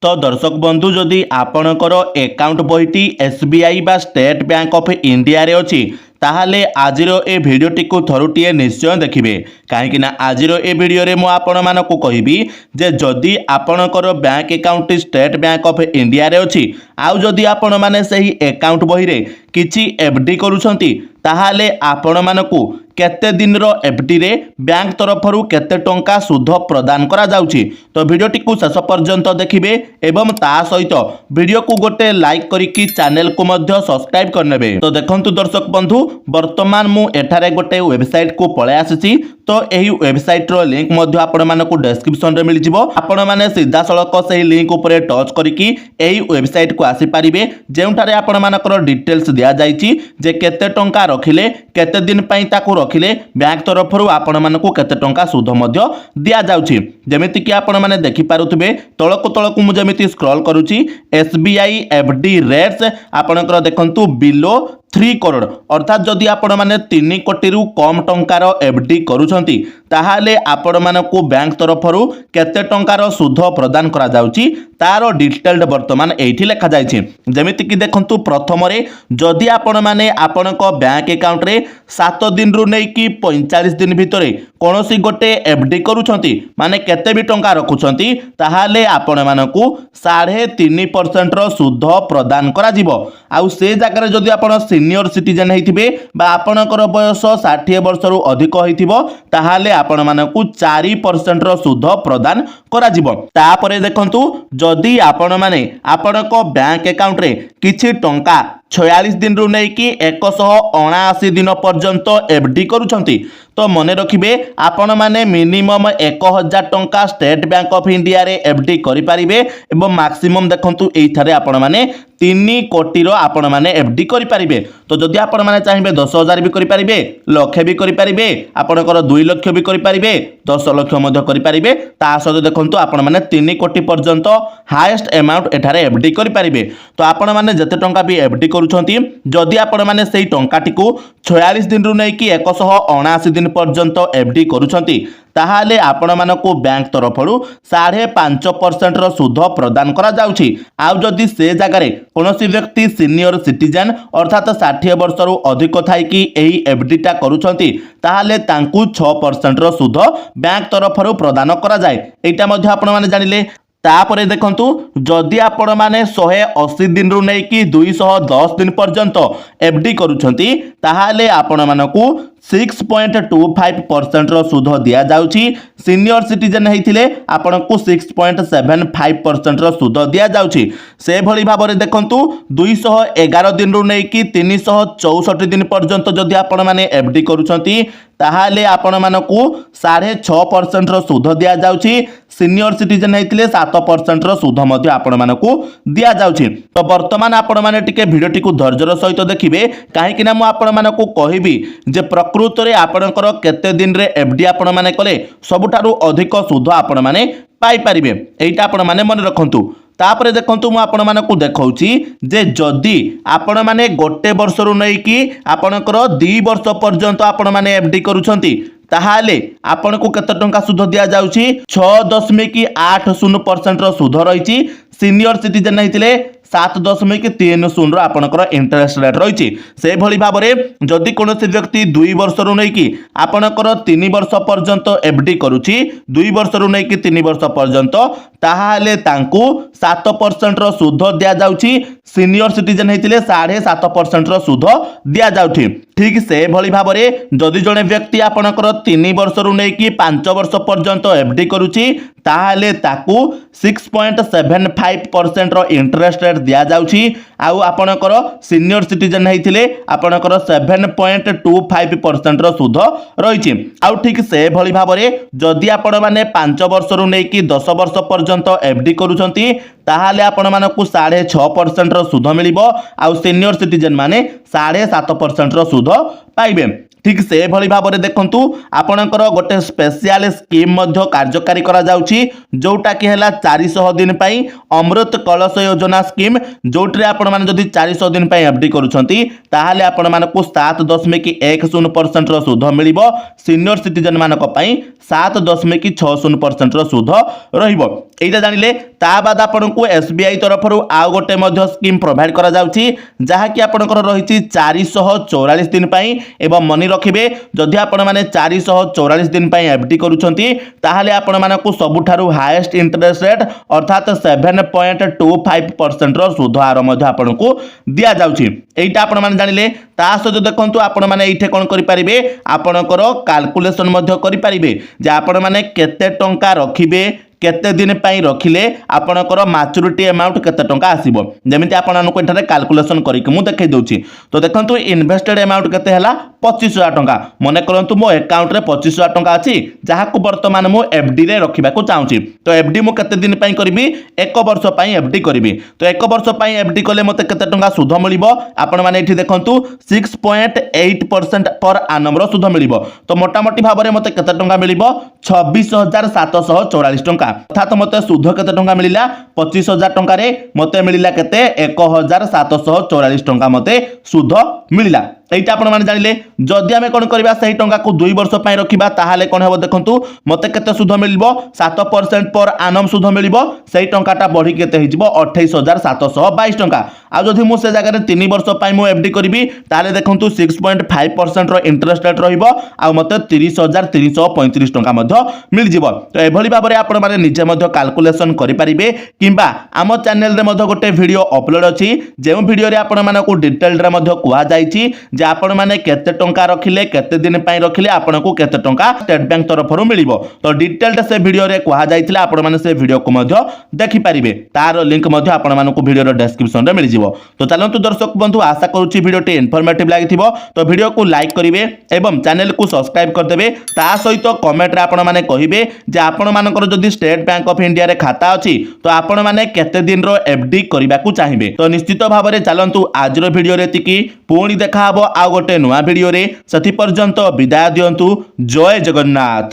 तो दर्शक बंधु जदि आपणकर एकाउंट बहीटी एसबीआई बा स्टेट बैंक ऑफ इंडिया रे अछि ताहले आजिर ए भिडियोटी को थरुटिए निश्चय देखिए कहीं आजिर ए भिडियो रे मु आपण मानकु कहिबी जे जदि आपणकर bank account state bank of India रे अछि आउ जदि आपण माने सही अकाउंट बही रे किछि एफडी करूछंती ताहले आपण मानकु केते दिन रो एफडी रे बैंक तरफरु केते टंका सुध प्रदान करा जाउची। तो भिडियोटी को शेष पर्यंत देखिए एवं ता सहित भिडियो को गोटे लाइक करिकी चैनल को मध्य सब्सक्राइब करनेबे। तो देखंतु दर्शक बंधु वर्तमान मु एठारे गोटे वेबसाइट को पळे आसीची। तो एही वेबसाइट रो लिंक मध्य आपण मानकु डिस्क्रिप्शन रे मिल जिवो। आपण माने सीधा सळक सही लिंक ऊपर टच करिकी एही वेबसाइट को आसी पारिबे जेउठारे आपण मानकर डिटेल्स दिया जाईची जे केते टंका रखिले केते दिन पई ताकू रखिले बैंक तरफरु आपण मानकु केते टंका सुध मध्य दिया जाउची। जेमिति कि आपण माने देखि पारुथबे तळकु मु जेमिति स्क्रॉल करूची एसबीआई एफडी रेट्स आपणकर देखंतु बिलो 3 करोड़ अर्थात जदि आपण माने 3 कोटी रु कम टंकार एफडी करूछंती ताहाले आपण मानकु बैंक तरफरु केते टंकार सुध प्रदान करा जाउची तारो डिटेल्ड वर्तमान एठी लेखा जायछि। जेमिति कि देखंतु प्रथम रे जदि आपण माने आपणक बैंक अकाउंट रे 7 दिन रु नै कि 45 दिन भितरे कोनोसी गोटे एफडी करूछंती माने केते भी टंका रखुछंती ताहाले आपण मानकु 3.5% रो सुध प्रदान करा जिवो। आउ से जागा रे जदि आपण सीनियर सिटीजन हेतिबे बा आपणकर बयस 60 वर्ष रु अधिक हेतिबो ताहाले आपण मानकु 4% रो सुध प्रदान करा जिवो। तापरे देखंतु जदि आपण माने आपणक बैंक अकाउंट रे किछि टंका 46 दिन रु नै कि 179 दिन पर्यंत एफडी करूछंती तो मन रखिबे आपण माने मिनिमम 1000 टंका स्टेट बैंक ऑफ इंडिया रे एफडी करि पारिबे एवं मैक्सिमम देखंतु एई थारे आपण माने 3 कोटी रो आपण माने एफडी करि पारिबे। तो जदि आपण माने चाहिबे 10,000 भी करि पारिबे लाख भी करि पारिबे आपणकर 2 लाख भी करि पारिबे 10 लाख मध्य करि पारिबे ता सहित देखंतु आपण माने 3 कोटी पर्यंत हाईएस्ट अमाउंट एठारे एफडी करि पारिबे। तो आपण माने जते टंका भी एफडी करूछंती जदि आपण माने सेही टंकाटी को 46 दिन रु नै कि 179 दिन पर्यंत एफडी करूछंती ताहाले आपण मानकु बैंक तरफरु 5.5% रो सुध प्रदान करा जाउची। आउ जदि से जागा रे कोनोसी व्यक्ति सीनियर सिटीजन अर्थात 60 वर्ष रु अधिक थाई कि एही एफडी टा करूछंती ताहाले तांकु 6% रो सुध बैंक तरफरु प्रदान करा जाय। एटा मध्ये आपण माने जानिले। तापरे देखंतु जदि आपण माने 180 दिन रु नै कि 210 दिन पर्यंत एफडी करूछंती ताहाले आपण मानकु 6.25% रो सुध दिया जाउची। सीनियर सिटीजन हेतिले आपनको 6.75% रो सुध दिया जाउची। से भली भाबरे देखंतु 211 दिन रु नै कि 364 दिन पर्यंत जदि आपण माने एफडी करूछंती ताहाले आपण मानकु 6.5% रो सुध दिया जाउची। सीनियर सिटीजन हेतिले 7% रो सुध मध्ये आपण मानकु दिया जाउची। तो वर्तमान आपण माने टिके भिडियोटी को धैर्यर सहित देखिबे काहे कि ना मु आपण मानकु कहिबी जे प्रकृत रे आपणकर केते दिन रे एफडी आपण माने कले सबुठारु अधिक सुध आपण माने पाई परिबे एटा आपण माने मन रखंतु। तापरे देखंतु मु आपण मानकु देखौची जे जदि आपण माने गोटे वर्ष रु नै कि आपणकर 2 वर्ष पर्यंत आपण माने एफडी करूछंती ताहाले आपनको केते टंका सुध दिया जाउची 6.80% रो सुध रहिची। सीनियर सिटीजन हेतिले 7.30 रो आपणकर इंटरेस्ट रेट रहिची। से भली भाबरे जदि कोनोसी व्यक्ति 2 वर्ष रु नै कि आपणकर 3 वर्ष पर्यंत एफडी करूची 2 वर्ष रु नै कि 3 वर्ष पर्यंत ताहाले तांकु 7% रो सुध दिया जाउची। सीनियर सिटीजन हेतिले 7.5% रो सुध दिया जाउठी। ठीक से भली भाबरे जदि जने व्यक्ति आपणकर 3 वर्ष रु नै कि 5 वर्ष पर्यंत एफडी करूची ताहाले ताकू 6.75% रो इंटरेस्ट रेट दिया जाउची। आउ आपणकर सीनियर सिटीजन हेतिले आपणकर 7.25% रो सुध रहिची। आउ ठीक से भली भाबरे जदि आपण माने 5 वर्ष रु नै कि 10 वर्ष पर्यंत एफडी करूछंती ताहाले आपण मानकु 6.5% रो सुध मिलिबो। आउ सीनियर सिटीजन माने 7.5% रो सुध पाइबे। ठीक से भली भाव में देखंतु आपणकर गोटे स्पेशल स्कीम मध्य कार्यकारी करा जाउची जोटा कि हला 400 दिन पई अमृत कलश योजना स्कीम जोटरे आपण माने जदि 400 दिन पई एफडी करूछंती ताहाले आपण मानकु 7.10% रो सुध मिलिबो सीनियर सिटीजन मानक पई 7.60% रो सुध रहिबो एटा जानिले ता बाद आपनको एसबीआई तरफरु आउ गोटे मध्य स्कीम प्रोवाइड करा जाउची जहा कि आपणकर रहिची 444 दिन पई एवं मनी रखिबे जदि आपण माने 444 दिन पई एफडी करूछंती ताहाले आपण मानकु सबुठारु हाईएस्ट इंटरेस्ट रेट अर्थात 7.25% रो सुध हार मध्य आपनको दिया जाउची एटा आपण माने जानिले ता सहित देखंतु आपण माने एठे कोन करि परिबे आपणकर कैलकुलेशन मध्य करि परिबे जे आपण माने केते टंका रखिबे केते दिन पई रखिले आपणकर मैच्योरिटी अमाउंट केते टंका आसीबो जेमिति आपनको एठारे कैलकुलेशन करिक मु देखै दोछि तो देखंतु इन्वेस्टेड अमाउंट केते हला 25,000 टंका मने करंतु मो अकाउंट रे 25,000 टंका अछि जहा को वर्तमान मु एफडी रे रखिबा को चाहूची तो एफडी मु केते दिन पई करबी 1 वर्ष पई एफडी करबी तो 1 वर्ष पई एफडी कले मते केते टंका सुध मिलिबो आपण माने एठी देखंतु 6.8% पर आनम रो सुध मिलिबो तो मोटा मोटी भाव रे मते केते टंका मिलिबो 26,744 टंका अर्थात मते सुध केते टंका मिलिला 25,000 टंका रे मते मिलिला केते 1,744 टंका मते सुध मिलिला एटा आपण माने जानिले जदि आमे कोन करबा सही टंका को 2 वर्ष पई रखिबा ताहाले कोन हेबो देखंतु मते केते सुध मिलिबो 7% पर आनम सुध मिलिबो सही टंकाटा बढ़ी केते हिजिबो 28,722 टंका आ जदि मु से जगह रे 3 वर्ष पई मु एफडी करबी ताहाले देखंतु 6.5% रो इंटरेस्ट रेट रहिबो आ मते 30,335 टंका मध्य मिल जिवो तो एभली भाबरे आपण माने निजे मध्य कैलकुलेशन करि परिबे किबा आम चैनल रे मध्य गोटे वीडियो अपलोड अछि जे वीडियो रे आपण माने को डिटेल रे मध्य कुआ जाईची जे आपण माने केते टंका रखिले केते दिन पई रखिले आपनको केते टंका स्टेट बैंक तरफरु मिलिबो तो डिटेल से वीडियो रे कुआ जाईथिला आपण माने से वीडियो को मध्य देखि परिबे तार लिंक मध्य आपण मानको वीडियो रो डिस्क्रिप्शन रे मिल जिवो तो चलंतु दर्शक बंधु आशा करूची वीडियो टी इन्फॉर्मेटिव लागिथिबो तो वीडियो को लाइक करिवे एवं चैनल को सब्सक्राइब कर देबे ता सहित कमेंट रे आपण माने कहिबे जे आपण मानकर जदि स्टेट बैंक ऑफ इंडिया रे खाता अछि तो आपण माने केते दिन रो एफडी करिबा को चाहिबे तो निश्चित भाव रे चलंतु आज रो वीडियो रे तिकी पुणी देखा हबो आ गोटे नुआ वीडियो रे सथि पर्यंत विदाय दियंतु जय जगन्नाथ।